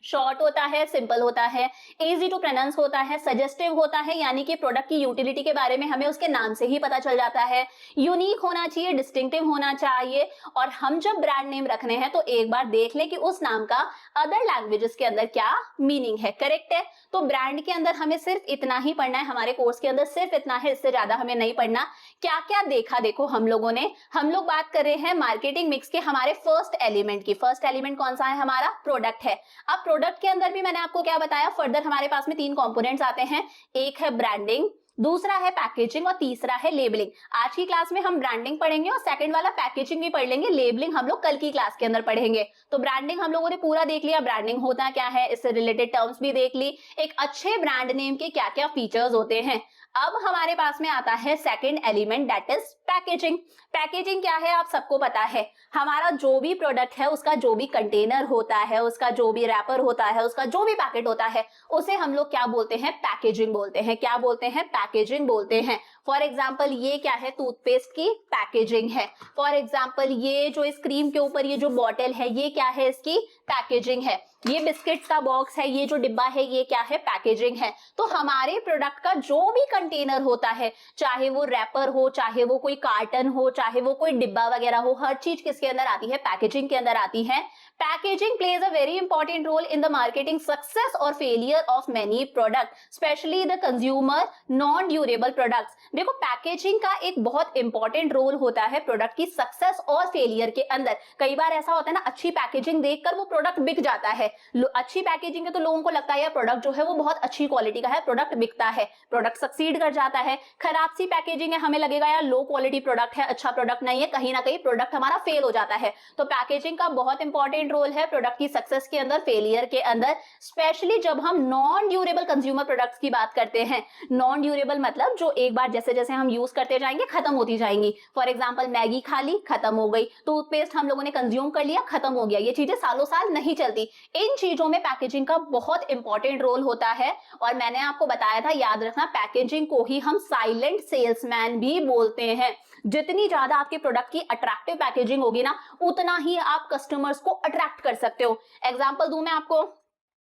A: शॉर्ट होता है, सिंपल होता है, इजी टू प्रोनाउंस होता है, सजेस्टिव होता है, यानी कि प्रोडक्ट की यूटिलिटी के बारे में हमें उसके नाम से ही पता चल जाता है, यूनिक होना चाहिए, डिस्टिंक्टिव होना चाहिए। और हम जब ब्रांड नेम रखने हैं तो एक बार देख ले कि उस नाम का अदर लैंग्वेजेस के अंदर क्या मीनिंग है। करेक्ट है। तो ब्रांड के अंदर हमें सिर्फ इतना ही पढ़ना है, हमारे कोर्स के अंदर सिर्फ इतना है, इससे ज्यादा हमें नहीं पढ़ना। क्या क्या देखा देखो हम लोगों ने, हम लोग बात कर रहे हैं मार्केटिंग मिक्स के हमारे फर्स्ट एलिमेंट की। फर्स्ट एलिमेंट कौन सा है, हमारा प्रोडक्ट है। अब प्रोडक्ट के अंदर भी मैंने आपको क्या बताया, फर्दर हमारे पास में 3 कंपोनेंट्स आते हैं। एक है ब्रांडिंग, दूसरा है पैकेजिंग और तीसरा है लेबलिंग। आज की क्लास में हम ब्रांडिंग पढ़ेंगे और सेकंड वाला पैकेजिंग भी पढ़ लेंगे, लेबलिंग हम लोग कल की क्लास के अंदर पढ़ेंगे। तो ब्रांडिंग हम लोगों ने पूरा देख लिया, ब्रांडिंग होता क्या है, इससे रिलेटेड टर्म्स भी देख ली, एक अच्छे ब्रांड नेम के क्या क्या फीचर्स होते हैं। अब हमारे पास में आता है second element, that is packaging. Packaging क्या है आप सबको पता है, हमारा जो भी प्रोडक्ट है उसका जो भी कंटेनर होता है, उसका जो भी रैपर होता है, उसका जो भी पैकेट होता है, उसे हम लोग क्या बोलते हैं, पैकेजिंग बोलते हैं। क्या बोलते हैं, पैकेजिंग बोलते हैं। फॉर एग्जाम्पल ये क्या है, टूथपेस्ट की पैकेजिंग है। फॉर एग्जाम्पल ये जो इस क्रीम के ऊपर ये जो बॉटल है, ये क्या है, इसकी पैकेजिंग है। ये बिस्किट्स का बॉक्स है, ये जो डिब्बा है, ये क्या है, पैकेजिंग है। तो हमारे प्रोडक्ट का जो भी कंटेनर होता है, चाहे वो रैपर हो, चाहे वो कोई कार्टन हो, चाहे वो कोई डिब्बा वगैरह हो, हर चीज किसके अंदर आती है, पैकेजिंग के अंदर आती है। Packaging plays a very important role in the marketing success और failure of many product, specially the consumer non durable products. देखो पैकेजिंग का एक बहुत इंपॉर्टेंट रोल होता है प्रोडक्ट की सक्सेस और फेलियर के अंदर। कई बार ऐसा होता है ना, अच्छी पैकेजिंग देखकर वो प्रोडक्ट बिक जाता है। अच्छी पैकेजिंग है तो लोगों को लगता है यार प्रोडक्ट जो है वो बहुत अच्छी क्वालिटी का है, प्रोडक्ट बिकता है, प्रोडक्ट सक्सीड कर जाता है। खराब सी पैकेजिंग है, हमें लगेगा यार लो क्वालिटी प्रोडक्ट है, अच्छा प्रोडक्ट नहीं है, कहीं ना कहीं प्रोडक्ट हमारा फेल हो जाता है। तो पैकेजिंग का बहुत इंपॉर्टेंट रोल है प्रोडक्ट की सक्सेस के अंदर, फेलियर के अंदर, स्पेशली जब हम नॉन ड्यूरेबल कंज्यूमर प्रोडक्ट्स की बात करते हैं। नॉन ड्यूरेबल मतलब जो एक बार जैसे जैसे हम यूज करते जाएंगे खत्म होती जाएंगी। फॉर एग्जांपल मैगी खा ली, खत्म हो गई, टूथपेस्ट हम लोगों ने कंज्यूम कर लिया, खत्म हो गया, ये चीजें सालों साल नहीं चलती। इन चीजों में पैकेजिंग का बहुत इंपॉर्टेंट रोल होता है। और मैंने आपको बताया था, याद रखना, पैकेजिंग को ही हम साइलेंट सेल्समैन भी बोलते हैं। जितनी ज्यादा आपके प्रोडक्ट की अट्रैक्टिव पैकेजिंग होगी ना, उतना ही आप कस्टमर्स को अट्रैक्ट कर सकते हो। एग्जांपल दूं मैं आपको,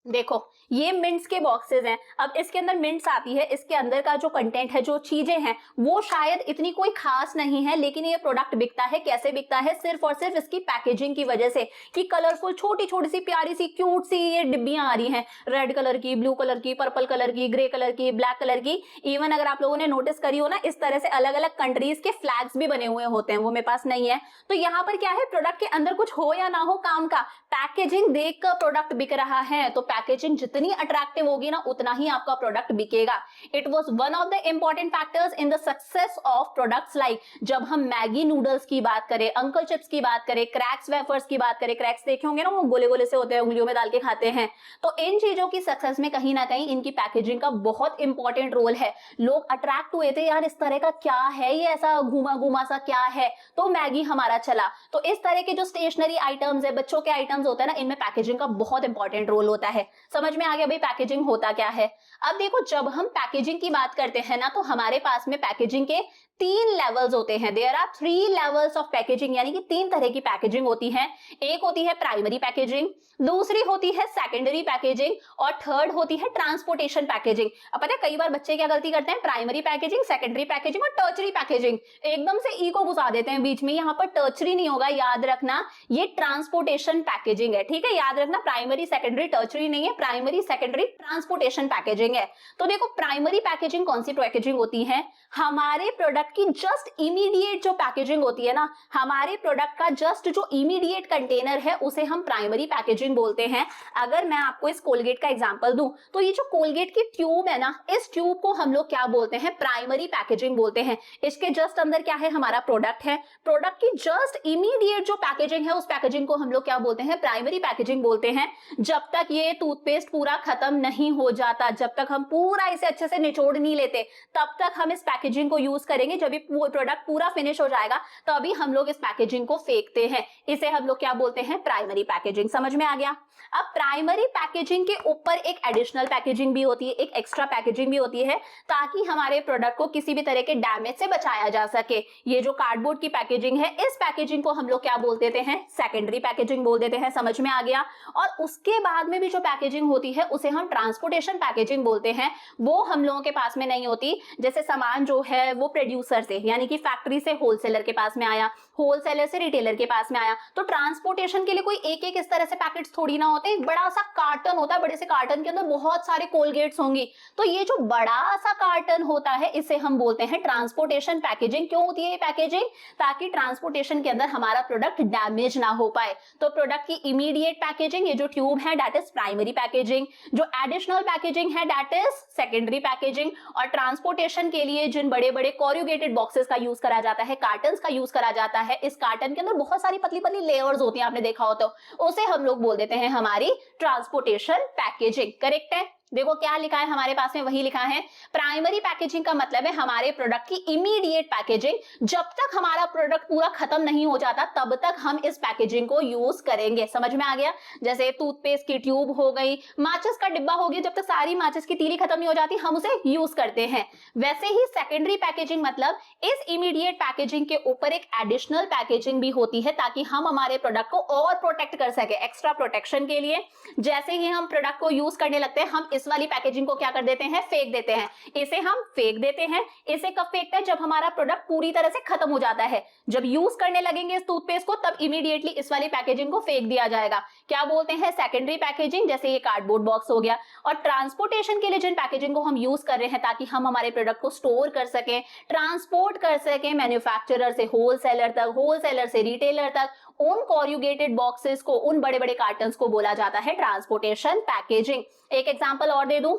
A: देखो ये मिंट्स के बॉक्सेस हैं, अब इसके अंदर मिंट्स आती है, इसके अंदर का जो कंटेंट है, जो चीजें हैं, वो शायद इतनी कोई खास नहीं है, लेकिन ये प्रोडक्ट बिकता है। कैसे बिकता है, सिर्फ और सिर्फ इसकी पैकेजिंग की वजह से, कि कलरफुल छोटी छोटी सी प्यारी सी क्यूट सी ये डिब्बियां आ रही हैं, रेड कलर की, ब्लू कलर की, पर्पल कलर की, ग्रे कलर की, ब्लैक कलर की। इवन अगर आप लोगों ने नोटिस करी हो ना, इस तरह से अलग अलग कंट्रीज के फ्लैग्स भी बने हुए होते हैं, वो मेरे पास नहीं है। तो यहाँ पर क्या है, प्रोडक्ट के अंदर कुछ हो या ना हो काम का, पैकेजिंग देखकर प्रोडक्ट बिक रहा है। तो पैकेजिंग जितनी अट्रैक्टिव होगी ना, उतना ही आपका प्रोडक्ट बिकेगा। It was one of the important factors in the success of products. Like जब हम मैगी नूडल्स की बात करें, अंकल चिप्स की बात करें, क्रैक्स वेफर्स की बात करें, क्रैक्स देखे होंगे ना, वो गोले गोले से होते हैं, उंगलियों में डाल के खाते हैं। तो इन चीजों की सक्सेस में कहीं ना कहीं इनकी पैकेजिंग का बहुत इंपॉर्टेंट रोल है। लोग अट्रैक्ट हुए थे, यार इस तरह का क्या है, ये ऐसा घुमा घुमा सा क्या है, तो मैगी हमारा चला। तो इस तरह के जो स्टेशनरी आइटम्स है, बच्चों के आइटम्स होते हैं ना, इनमें पैकेजिंग का बहुत इंपॉर्टेंट रोल होता है। समझ में आ गया भाई पैकेजिंग होता क्या है। अब देखो जब हम पैकेजिंग की बात करते हैं ना, तो हमारे पास में पैकेजिंग के 3 लेवल्स होते हैं। There are 3 levels of packaging, यानी कि 3 तरह की पैकेजिंग होती है। एक होती है प्राइमरी पैकेजिंग, दूसरी होती है सेकेंडरी पैकेजिंग, और थर्ड होती है ट्रांसपोर्टेशन पैकेजिंग। अब पता है कई बार बच्चे क्या गलती करते हैं, प्राइमरी पैकेजिंग, सेकेंडरी पैकेजिंग और टर्चरी पैकेजिंग, एकदम से ई को घुसा देते हैं बीच में। यहाँ पर टर्चरी नहीं होगा, याद रखना, ये ट्रांसपोर्टेशन पैकेजिंग है, ठीक है, याद रखना, प्राइमरी सेकेंडरी टर्चरी नहीं है, प्राइमरी सेकेंडरी ट्रांसपोर्टेशन पैकेजिंग है। तो देखो प्राइमरी पैकेजिंग कौन सी पैकेजिंग होती है, हमारे प्रोडक्ट प्रोडक्ट की जस्ट इमीडिएट जो पैकेजिंग होती है ना, हमारे प्रोडक्ट का जस्ट जो इमीडिएट कंटेनर है उसे हम प्राइमरी पैकेजिंग बोलते हैं। अगर मैं आपको इस कोलगेट का एग्जांपल दूं तो ये जो कोलगेट की ट्यूब है ना, इस ट्यूब को हम लोग क्या बोलते हैं, प्राइमरी पैकेजिंग बोलते हैं। इसके जस्ट अंदर क्या है, हमारा प्रोडक्ट है। प्रोडक्ट की जस्ट इमीडिएट जो पैकेजिंग है उस पैकेजिंग को हम लोग क्या बोलते हैं, प्राइमरी पैकेजिंग बोलते हैं। जब तक ये टूथपेस्ट पूरा खत्म नहीं हो जाता, जब तक हम पूरा इसे अच्छे से निचोड़ नहीं लेते, तब तक हम इस पैकेजिंग को यूज करेंगे। जब ये प्रोडक्ट पूरा फिनिश हो जाएगा तभी हम लोग इस पैकेजिंग को फेंकते हैं। इसे हम लोग क्या बोलते हैं, प्राइमरी पैकेजिंग। समझ में आ गया। अब प्राइमरी पैकेजिंग के ऊपर एक एडिशनल पैकेजिंग भी होती है, एक एक्स्ट्रा पैकेजिंग भी होती है, ताकि हमारे प्रोडक्ट को किसी भी तरह के डैमेज से बचाया जा सके। ये जो कार्डबोर्ड की पैकेजिंग है, इस पैकेजिंग को हम लोग क्या बोल देते हैं, सेकेंडरी पैकेजिंग बोल देते हैं। समझ में आ गया। और उसके बाद में भी जो पैकेजिंग होती है उसे हम ट्रांसपोर्टेशन पैकेजिंग बोलते हैं। वो हम लोगों के पास में नहीं होती। जैसे सामान जो है वो प्रोड्यूसर से, यानी कि फैक्ट्री से होलसेलर के पास में आया, होलसेलर से रिटेलर के पास में आया, तो ट्रांसपोर्टेशन के लिए कोई एक एक इस तरह से पैकेट्स थोड़ी ना होते। एक बड़ा सा कार्टन होता है, बड़े से कार्टन के अंदर बहुत सारे कोलगेट्स होंगी। तो ये जो बड़ा सा कार्टन होता है इसे हम बोलते हैं ट्रांसपोर्टेशन पैकेजिंग। क्यों होती है ये पैकेजिंग, ताकि ट्रांसपोर्टेशन के अंदर हमारा प्रोडक्ट डैमेज ना हो पाए। तो प्रोडक्ट की इमीडिएट पैकेजिंग, ये जो ट्यूब है, दैट इज प्राइमरी पैकेजिंग। जो एडिशनल पैकेजिंग है दैट इज सेकेंडरी पैकेजिंग। और ट्रांसपोर्टेशन के लिए जिन बड़े बड़े कोरुगेटेड बॉक्सेस का यूज करा जाता है, कार्टन्स का यूज करा जाता है, इस कार्टन के अंदर बहुत सारी पतली पतली लेयर्स होती हैं, आपने देखा हो तो, उसे हम लोग बोल देते हैं हमारी ट्रांसपोर्टेशन पैकेजिंग। करेक्ट है। देखो क्या लिखा है हमारे पास में, वही लिखा है। प्राइमरी पैकेजिंग का मतलब है हमारे प्रोडक्ट की इमीडिएट पैकेजिंग। जब तक हमारा प्रोडक्ट पूरा खत्म नहीं हो जाता तब तक हम इस पैकेजिंग को यूज करेंगे। समझ में आ गया। जैसे टूथपेस्ट की ट्यूब हो गई, माचिस का डिब्बा हो गया, जब तक सारी माचिस की तीली खत्म नहीं हो जाती हम उसे यूज करते हैं। वैसे ही सेकेंडरी पैकेजिंग मतलब इस इमीडिएट पैकेजिंग के ऊपर एक एडिशनल पैकेजिंग भी होती है, ताकि हम हमारे प्रोडक्ट को और प्रोटेक्ट कर सके, एक्स्ट्रा प्रोटेक्शन के लिए। जैसे ही हम प्रोडक्ट को यूज करने लगते हैं, हम इस वाली पैकेजिंग को क्या कर देते हैं, फेंक देते हैं। इसे हम फेंक देते हैं। इसे कब फेंकते हैं, जब हमारा प्रोडक्ट पूरी तरह से खत्म हो जाता है। जब यूज करने लगेंगे इस टूथपेस्ट को, तब इमीडिएटली इस वाली पैकेजिंग को फेंक दिया जाएगा। क्या बोलते हैं, सेकेंडरी पैकेजिंग। जैसे ये कार्डबोर्ड बॉक्स हो गया। और ट्रांसपोर्टेशन के लिए जिन पैकेजिंग को हम यूज कर रहे हैं ताकि हम हमारे प्रोडक्ट को स्टोर कर सके, ट्रांसपोर्ट कर सके मैन्युफैक्चरर से होलसेलर तक, होलसेलर से रिटेलर तक, उन कोरुगेटेड बॉक्सेस को, उन बड़े बड़े कार्टन्स को बोला जाता है ट्रांसपोर्टेशन पैकेजिंग। एक एग्जांपल और दे दूं,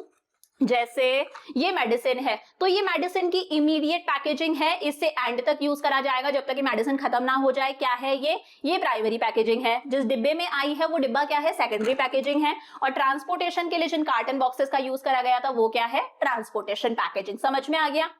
A: जैसे ये मेडिसिन है, तो ये मेडिसिन की इमीडिएट पैकेजिंग है, इससे एंड तक यूज करा जाएगा जब तक ये मेडिसिन खत्म ना हो जाए। क्या है ये प्राइमरी पैकेजिंग है। जिस डिब्बे में आई है वो डिब्बा क्या है, सेकेंडरी पैकेजिंग है। और ट्रांसपोर्टेशन के लिए जिन कार्टन बॉक्सेस का यूज करा गया था वो क्या है, ट्रांसपोर्टेशन पैकेजिंग। समझ में आ गया।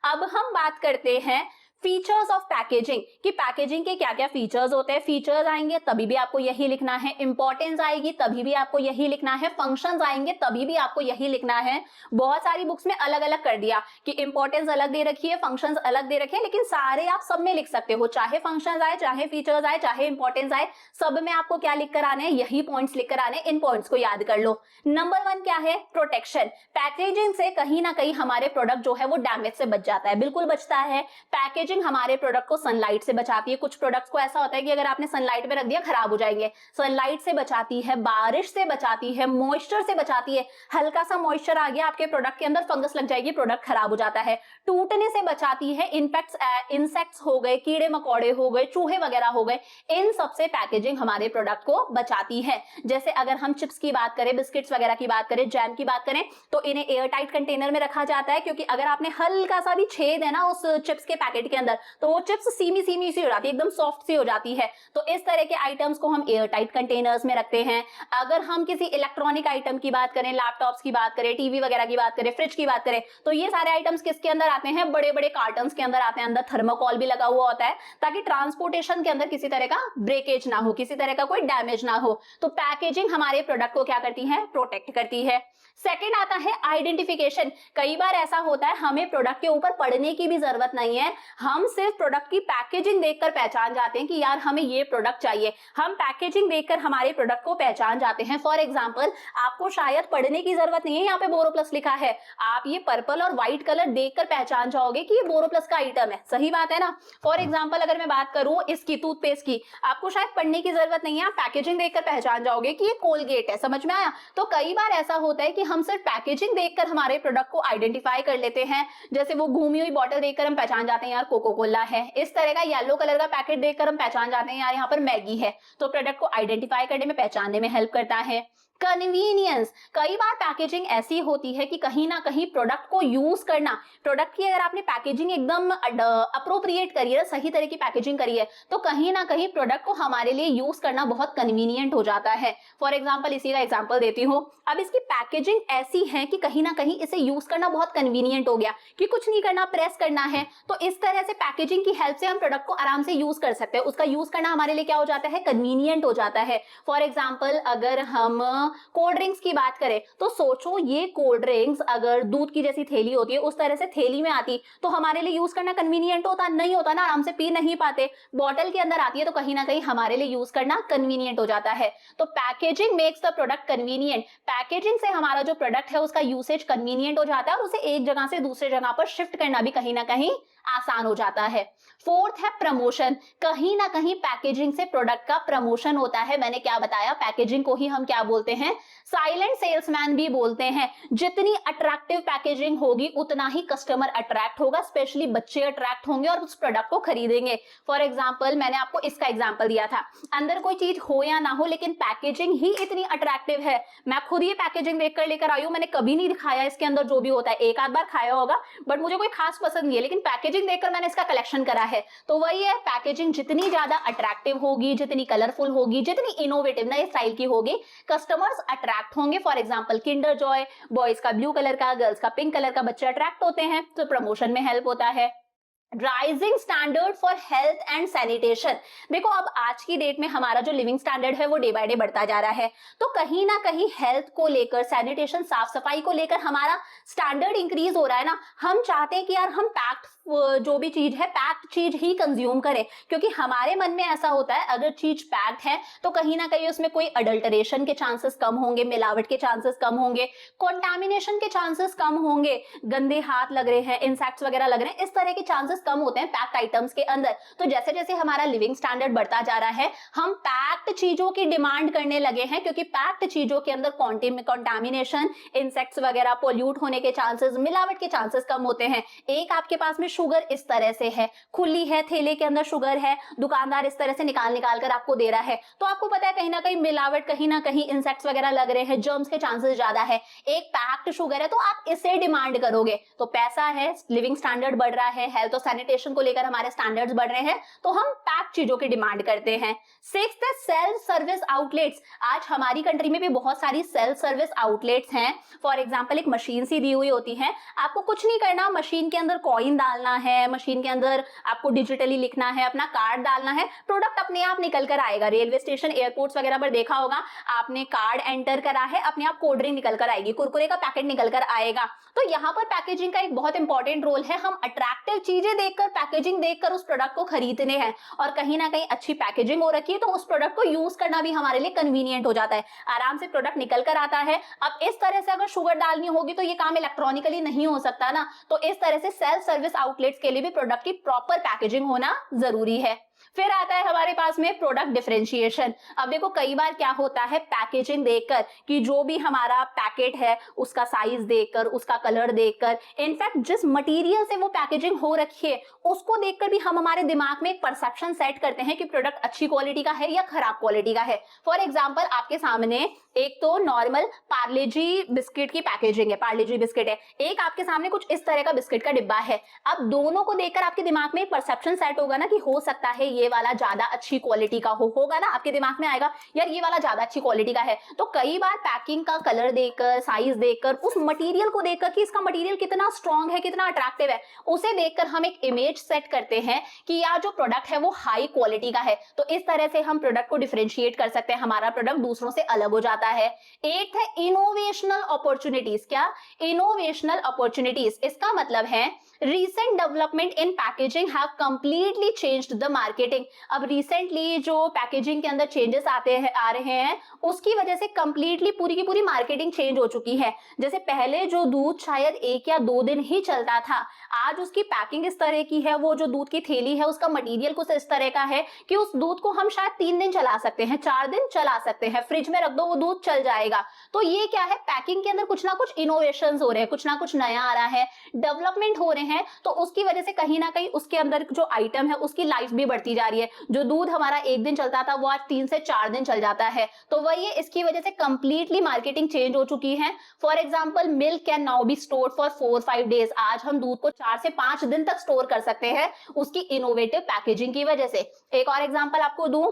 A: अब हम बात करते हैं फीचर्स ऑफ पैकेजिंग, कि पैकेजिंग के क्या क्या फीचर्स होते हैं। फीचर्स आएंगे तभी भी आपको यही लिखना है, इंपॉर्टेंस आएगी तभी भी आपको यही लिखना है, फंक्शंस आएंगे तभी भी आपको यही लिखना है। बहुत सारी बुक्स में अलग अलग कर दिया कि इंपॉर्टेंस अलग दे रखी है, फंक्शंस अलग दे रखे हैं, लेकिन सारे आप सब में लिख सकते हो, चाहे फंक्शंस आए, चाहे फीचर्स आए, चाहे इंपॉर्टेंस आए, सब में आपको क्या लिख कर आने हैं, यही पॉइंट्स लिख कर आने। इन पॉइंट्स को याद कर लो। नंबर 1 क्या है, प्रोटेक्शन। पैकेजिंग से कहीं ना कहीं हमारे प्रोडक्ट जो है वो डैमेज से बच जाता है, बिल्कुल बचता है। पैकेजिंग हमारे प्रोडक्ट को सनलाइट से बचाती है। कुछ प्रोडक्ट्स को ऐसा होता है कि अगर आपने सनलाइट में रख दिया खराब हो जाएंगे। सनलाइट से बचाती है, बारिश से बचाती है, मॉइस्चर से बचाती है। हल्का सा मॉइस्चर आ गया आपके प्रोडक्ट के अंदर, फंगस लग जाएगी, प्रोडक्ट खराब हो जाता है। टूटने से बचाती है। इंसेक्ट्स हो गए, कीड़े मकोड़े हो गए, चूहे वगैरह हो गए, इन सबसे पैकेजिंग हमारे प्रोडक्ट को बचाती है। जैसे अगर हम चिप्स की बात करें, बिस्किट्स वगैरह की बात करें, जैम की बात करें, तो इन्हें एयर टाइट कंटेनर में रखा जाता है, क्योंकि अगर आपने हल्का सा भी छेद है ना उस चिप्स के पैकेट के अंदर, तो वो चिप्स सीमी सीमी सी हो जाती है, एकदम सॉफ्ट सी हो जाती है। तो इस तरह के आइटम्स को हम एयर टाइट कंटेनर्स में रखते हैं। अगर हम किसी इलेक्ट्रॉनिक आइटम की बात करें, लैपटॉप्स की बात करें, टीवी वगैरह की बात करें, फ्रिज की बात करें, तो ये सारे आइटम्स किसके अंदर आते हैं, बड़े बड़े कार्टन्स के अंदर आते हैं। अंदर थर्मोकॉल भी लगा हुआ होता है, ताकि ट्रांसपोर्टेशन के अंदर किसी तरह का ब्रेकेज ना हो, किसी तरह का कोई डैमेज ना हो। तो पैकेजिंग हमारे प्रोडक्ट को क्या करती है, प्रोटेक्ट करती है। सेकेंड आता है आइडेंटिफिकेशन। कई बार ऐसा होता है हमें प्रोडक्ट के ऊपर पढ़ने की भी जरूरत नहीं है, हम सिर्फ प्रोडक्ट की पैकेजिंग देखकर पहचान जाते हैं कि यार हमें ये प्रोडक्ट चाहिए, हम पैकेजिंग देखकर हमारे प्रोडक्ट को पहचान जाते हैं। फॉर एग्जांपल, आपको शायद पढ़ने की जरूरत नहीं है, यहाँ पे बोरोप्लस लिखा है, आप ये पर्पल और व्हाइट कलर देखकर पहचान जाओगे कि ये बोरोप्लस का आइटम है। सही बात है ना। फॉर एग्जाम्पल, अगर मैं बात करूं इसकी टूथपेस्ट की, आपको शायद पढ़ने की जरूरत नहीं है, आप पैकेजिंग देखकर पहचान जाओगे कि ये कोलगेट है। समझ में आया। तो कई बार ऐसा होता है कि हम सिर्फ पैकेजिंग देखकर हमारे प्रोडक्ट को आइडेंटिफाई कर लेते हैं। जैसे वो घूमी हुई बॉटल देखकर हम पहचान जाते हैं यार कोको कोला है, इस तरह का येलो कलर का पैकेट देखकर हम पहचान जाते हैं यार यहाँ पर मैगी है। तो प्रोडक्ट को आइडेंटिफाई करने में, पहचानने में हेल्प करता है। कन्वीनियंस, कई बार पैकेजिंग ऐसी होती है कि कहीं ना कहीं प्रोडक्ट को यूज करना, प्रोडक्ट की अगर आपने पैकेजिंग एकदम अप्रोप्रिएट करी है, सही तरह की पैकेजिंग करी है, तो कहीं ना कहीं प्रोडक्ट को हमारे लिए यूज करना बहुत कन्वीनियंट हो जाता है। फॉर एग्जांपल, इसी का एग्जांपल देती हूँ। अब इसकी पैकेजिंग ऐसी है कि कहीं ना कहीं इसे यूज करना बहुत कन्वीनियंट हो गया कि कुछ नहीं करना, प्रेस करना है, तो इस तरह से पैकेजिंग की हेल्प से हम प्रोडक्ट को आराम से यूज कर सकते हैं। उसका यूज करना हमारे लिए क्या हो जाता है, कन्वीनियंट हो जाता है। फॉर एग्जाम्पल, अगर हम कोल्ड ड्रिंक्स की बात करें तो सोचो ये कोल्ड ड्रिंक्स अगर दूध की जैसी थैली होती है उस तरह से थैली में आती तो हमारे लिए यूज करना कन्वीनियंट होता, नहीं होता ना, आराम से पी नहीं पाते। बॉटल के अंदर आती है तो कहीं ना कहीं हमारे लिए यूज करना कन्वीनियंट हो जाता है। तो packaging makes the product convenient, packaging से हमारा जो प्रोडक्ट है उसका यूसेज कन्वीनियंट हो जाता है और उसे एक जगह से दूसरे जगह पर शिफ्ट करना भी कहीं ना कहीं आसान हो जाता है। फोर्थ है प्रमोशन, कहीं ना कहीं पैकेजिंग से प्रोडक्ट का प्रमोशन होता है। मैंने क्या बताया, पैकेजिंग को ही हम क्या बोलते हैं, साइलेंट सेल्समैन भी बोलते हैं। जितनी अट्रैक्टिव पैकेजिंग होगी उतना ही कस्टमर अट्रैक्ट होगा, स्पेशली बच्चे अट्रैक्ट होंगे और उस प्रोडक्ट को खरीदेंगे। फॉर एग्जाम्पल, मैंने आपको इसका एग्जाम्पल दिया था, अंदर कोई चीज हो या ना हो लेकिन पैकेजिंग ही इतनी अट्रैक्टिव है। मैं खुद ये पैकेजिंग देखकर लेकर आई हूं, मैंने कभी नहीं दिखाया इसके अंदर जो भी होता है, एक आध बार खाया होगा बट मुझे कोई खास पसंद नहीं है, लेकिन पैकेजिंग देखकर मैंने इसका कलेक्शन करा है। तो वही है, पैकेजिंग जितनी ज्यादा अट्रैक्टिव होगी, जितनी कलरफुल होगी, जितनी इनोवेटिव नए स्टाइल की होगी, कस्टमर्स अट्रैक्ट होंगे। For example, Kinder Joy, boys का ब्लू कलर का, गर्ल्स का पिंक कलर का, बच्चे अट्रैक्ट होते हैं तो प्रमोशन में हेल्प होता है। Rising standard for health and sanitation, देखो अब आज की डेट में हमारा जो लिविंग स्टैंडर्ड है वो डे बाय डे बढ़ता जा रहा है, तो कहीं ना कहीं हेल्थ को लेकर, सैनिटेशन, साफ सफाई को लेकर हमारा स्टैंडर्ड इंक्रीज हो रहा है ना। हम चाहते हैं कि यार हम पैक्ड जो भी चीज है पैक्ड चीज ही कंज्यूम करें, क्योंकि हमारे मन में ऐसा होता है अगर चीज पैक्ड है तो कहीं ना कहीं उसमें कोई अडल्टरेशन के चांसेस कम होंगे, मिलावट के चांसेस कम होंगे, कंटामिनेशन के चांसेस कम होंगे, गंदे हाथ लग रहे हैं, इंसेक्ट्स वगैरह लग रहे हैं, इस तरह के चांसेस कम होते हैं पैक्ड आइटम्स के अंदर। तो जैसे जैसे हमारा लिविंग स्टैंडर्ड बढ़ता जा रहा है हम पैक्ड चीजों की डिमांड करने लगे हैं, क्योंकि पैक्ड चीजों के अंदर कंटामिनेशन, इंसेक्ट्स वगैरह, पोल्यूट होने के चांसेस, मिलावट के चांसेस कम होते हैं। एक आपके पास में शुगर इस तरह से है, खुली है, थैले के अंदर शुगर है, दुकानदार इस तरह से निकाल निकाल कर आपको दे रहा है, तो आपको पता है कहीं ना कहीं मिलावट, कहीं ना कहीं इंसेक्ट्स वगैरह लग रहे हैं, जर्म्स के चांसेस ज्यादा है। एक पैक्ड शुगर है तो आप इसे डिमांड करोगे, तो पैसा है, लिविंग स्टैंडर्ड बढ़ रहा है, हेल्थ और सैनिटेशन को लेकर हमारे स्टैंडर्ड्स बढ़ रहे हैं, तो हम पैक्ड चीजों की डिमांड करते हैं। सिक्स्थ है सेल्फ सर्विस आउटलेट्स। आज हमारी कंट्री में भी बहुत सारी सेल्फ सर्विस आउटलेट्स हैं। फॉर एग्जांपल, एक मशीन सी दी हुई होती है, आपको कुछ नहीं करना, मशीन के अंदर कॉइन डालना है, मशीन के अंदर आपको डिजिटली लिखना है, अपना कार्ड डालना है, प्रोडक्ट अपने आप निकल कर आएगा। रेलवे स्टेशन, एयरपोर्ट्स वगैरह पर देखा होगा, आपने कार्ड एंटर करा है, अपने आप कोल्ड ड्रिंक निकल कर आएगी, कुरकुरे का पैकेट निकल कर आएगा। तो यहाँ पर पैकेजिंग का एक बहुत इंपॉर्टेंट रोल है। हम अट्रैक्टिव चीजें देखकर, पैकेजिंग देखकर उस प्रोडक्ट को खरीदने हैं, और कहीं ना कहीं अच्छी पैकेजिंग हो रखी है तो उस प्रोडक्ट को यूज करना भी हमारे लिए कन्वीनियंट हो जाता है, आराम से प्रोडक्ट निकल कर आता है। अब इस तरह से अगर शुगर डालनी होगी तो ये काम इलेक्ट्रॉनिकली नहीं हो सकता ना, तो इस तरह से सेल्फ सर्विस आउटलेट्स के लिए भी प्रोडक्ट की प्रॉपर पैकेजिंग होना जरूरी है। फिर आता है हमारे पास में प्रोडक्ट डिफरेंशिएशन। अब देखो कई बार क्या होता है, पैकेजिंग देखकर कि जो भी हमारा पैकेट है उसका साइज देखकर, उसका कलर देखकर, इनफैक्ट जिस मटेरियल से वो पैकेजिंग हो रखी है उसको देखकर भी हम हमारे दिमाग में एक परसेप्शन सेट करते हैं कि प्रोडक्ट अच्छी क्वालिटी का है या खराब क्वालिटी का है। फॉर एग्जाम्पल, आपके सामने एक तो नॉर्मल पार्ले जी बिस्किट की पैकेजिंग है, पार्ले जी बिस्किट है, एक आपके सामने कुछ इस तरह का बिस्किट का डिब्बा है। अब दोनों को देखकर आपके दिमाग में एक परसेप्शन सेट होगा ना कि हो सकता है ये ये वाला ज्यादा अच्छी क्वालिटी का होगा ना, आपके दिमाग में आएगा यार ये वाला ज्यादा अच्छी क्वालिटी का है। तो कई बार पैकिंग का कलर देखकर, साइज देखकर, उस मटेरियल को देखकर कि इसका मटेरियल कितना स्ट्रॉन्ग है, कितना अट्रैक्टिव है, उसे देखकर हम एक इमेज सेट करते हैं कि यार जो प्रोडक्ट है वो हाई क्वालिटी का है। तो इस तरह से हम प्रोडक्ट को डिफरेंशिएट कर सकते हैं, हमारा प्रोडक्ट दूसरों से अलग हो जाता है। एक है इनोवेशनल अपॉर्चुनिटीज। क्या? इनोवेशनल अपॉर्चुनिटीज, इसका मतलब है recent development in packaging have completely changed the marketing। अब रिसेंटली जो पैकेजिंग के अंदर चेंजेस आ रहे हैं उसकी वजह से कंप्लीटली पूरी की पूरी मार्केटिंग चेंज हो चुकी है। जैसे पहले जो दूध शायद 1 या 2 दिन ही चलता था, आज उसकी पैकिंग इस तरह की है, वो जो दूध की थैली है उसका मटेरियल कुछ इस तरह का है कि उस दूध को हम शायद 3 दिन चला सकते हैं, 4 दिन चला सकते हैं, फ्रिज में रख दो वो दूध चल जाएगा। तो ये क्या है, पैकिंग के अंदर कुछ ना कुछ इनोवेशंस हो रहे हैं, कुछ ना कुछ नया आ रहा है, डेवलपमेंट हो रहे हैं। तो उसकी वजह से कहीं ना कहीं उसके अंदर जो आइटम है उसकी लाइफ भी बढ़ती जा रही है। जो दूध हमारा 1 दिन चलता था वो आज 3 से 4 दिन चल जाता है। तो वही इसकी वजह से कंप्लीटली मार्केटिंग चेंज हो चुकी है। For example milk can now be stored for 4-5 days. आज हम दूध को 4 से 5 दिन तक स्टोर कर सकते हैं उसकी इनोवेटिव पैकेजिंग की वजह से। एक और एग्जांपल आपको दूं,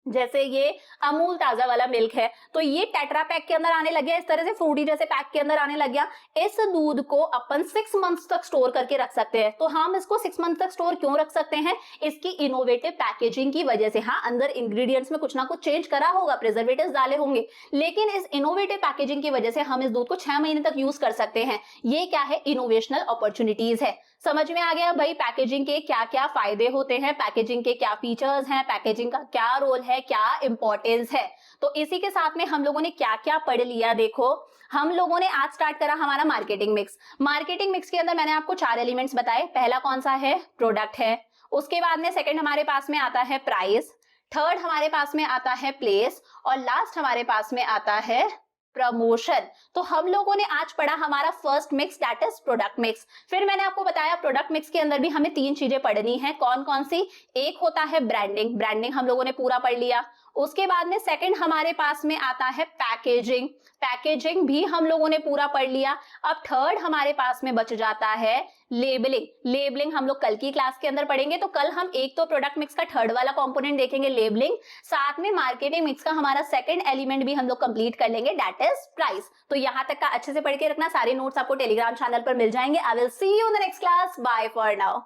A: जैसे ये अमूल ताजा वाला मिल्क है, तो ये टेट्रा पैक के अंदर आने लग गया, इस तरह से फ्रूटी जैसे पैक के अंदर आने लग गया। इस दूध को अपन 6 मंथ्स तक स्टोर करके रख सकते हैं। तो हम इसको 6 मंथ तक स्टोर क्यों रख सकते हैं? इसकी इनोवेटिव पैकेजिंग की वजह से। हाँ, अंदर इंग्रेडिएंट्स में कुछ ना कुछ चेंज करा होगा, प्रिजर्वेटिव्स डाले होंगे, लेकिन इस इनोवेटिव पैकेजिंग की वजह से हम इस दूध को 6 महीने तक यूज कर सकते हैं। ये क्या है? इनोवेशनल अपॉर्चुनिटीज है। समझ में आ गया भाई पैकेजिंग के क्या क्या फायदे होते हैं, पैकेजिंग के क्या फीचर्स हैं, पैकेजिंग का क्या रोल है, क्या इंपॉर्टेंस है। तो इसी के साथ में हम लोगों ने क्या क्या पढ़ लिया। देखो, हम लोगों ने आज स्टार्ट करा हमारा मार्केटिंग मिक्स। मार्केटिंग मिक्स के अंदर मैंने आपको 4 एलिमेंट्स बताए। पहला कौन सा है? प्रोडक्ट है। उसके बाद में सेकंड हमारे पास में आता है प्राइस, थर्ड हमारे पास में आता है प्लेस, और लास्ट हमारे पास में आता है प्रमोशन। तो हम लोगों ने आज पढ़ा हमारा first mix, that is product mix. फिर मैंने आपको बताया प्रोडक्ट मिक्स के अंदर भी हमें 3 चीजें पढ़नी है। कौन कौन सी? एक होता है ब्रांडिंग, ब्रांडिंग हम लोगों ने पूरा पढ़ लिया। उसके बाद में सेकंड हमारे पास में आता है पैकेजिंग, पैकेजिंग भी हम लोगों ने पूरा पढ़ लिया। अब थर्ड हमारे पास में बच जाता है लेबलिंग, लेबलिंग हम लोग कल की क्लास के अंदर पढ़ेंगे। तो कल हम एक तो प्रोडक्ट मिक्स का थर्ड वाला कंपोनेंट देखेंगे लेबलिंग, साथ में मार्केटिंग मिक्स का हमारा सेकंड एलिमेंट भी हम लोग कंप्लीट कर लेंगे, दैट इज प्राइस। तो यहां तक का अच्छे से पढ़ के रखना, सारे नोट्स आपको टेलीग्राम चैनल पर मिल जाएंगे। I will see you in the next class, bye for now.